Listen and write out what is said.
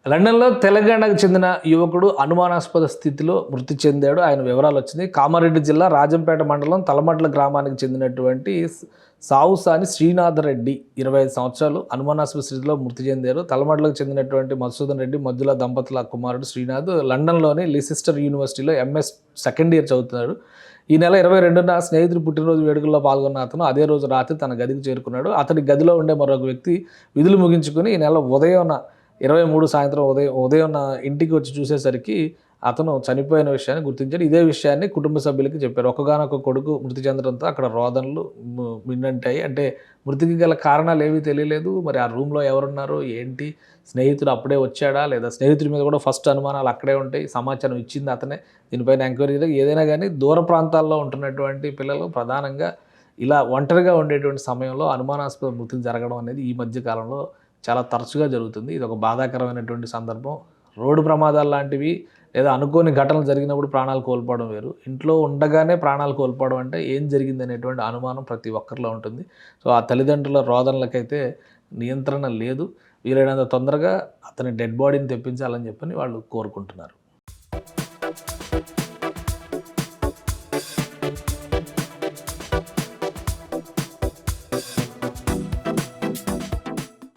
లండన్‌లో తెలంగాణకు చెందిన యువకుడు అనుమానాస్పద స్థితిలో మృతి చెందాడు. ఆయన వివరాలు వచ్చినాయి. కామారెడ్డి జిల్లా రాజంపేట మండలం తలమట్ల గ్రామానికి చెందినటువంటి సావుసాని శ్రీనాథ్ రెడ్డి 25 సంవత్సరాలు అనుమానాస్పద స్థితిలో మృతి చెందారు. తలమట్లకు చెందినటువంటి మధుసూదన్ రెడ్డి మధ్యుల దంపతుల కుమారుడు శ్రీనాథ్ లండన్‌లోని లీసెస్టర్ యూనివర్సిటీలో ఎంఎస్ సెకండ్ ఇయర్ చదువుతున్నాడు. ఈ నెల 22న స్నేహితుడి పుట్టినరోజు వేడుకల్లో పాల్గొన్న అతను అదే రోజు రాత్రి తన గదికి చేరుకున్నాడు. అతడి గదిలో ఉండే మరొక వ్యక్తి విధులు ముగించుకుని ఈ నెల ఉదయం 23 సాయంత్రం ఉదయం ఇంటికి వచ్చి చూసేసరికి అతను చనిపోయిన విషయాన్ని గుర్తించారు. ఇదే విషయాన్ని కుటుంబ సభ్యులకి చెప్పారు. ఒక్కగానొక్క కొడుకు మృతి చెందడంతో అక్కడ రోదనలు మిన్నంటాయి. అంటే మృతికి గల కారణాలు ఏమీ తెలియలేదు. మరి ఆ రూమ్‌లో ఎవరున్నారు? ఏంటి? స్నేహితుడు అప్పుడే వచ్చాడా? లేదా స్నేహితుడి మీద కూడా ఫస్ట్ అనుమానాలు అక్కడే ఉంటాయి. సమాచారం ఇచ్చింది అతనే. దీనిపైన ఎంక్వైరీ ఏదైనా కానీ దూర ప్రాంతాల్లో ఉంటున్నటువంటి పిల్లలు ప్రధానంగా ఇలా ఒంటరిగా ఉండేటువంటి సమయంలో అనుమానాస్పద మృతులు జరగడం అనేది ఈ మధ్య కాలంలో చాలా తరచుగా జరుగుతుంది. ఇది ఒక బాధాకరమైనటువంటి సందర్భం. రోడ్డు ప్రమాదాలు లాంటివి లేదా అనుకోని ఘటనలు జరిగినప్పుడు ప్రాణాలు కోల్పోవడం వేరు. ఇంట్లో ఉండగానే ప్రాణాలు కోల్పోవడం అంటే ఏం జరిగిందనేటువంటి అనుమానం ప్రతి ఒక్కరిలో ఉంటుంది. సో, ఆ తల్లిదండ్రుల రోదనలకైతే నియంత్రణ లేదు. వీలైనంత తొందరగా అతని డెడ్ బాడీని తెప్పించాలని చెప్పని వాళ్ళు కోరుకుంటున్నారు.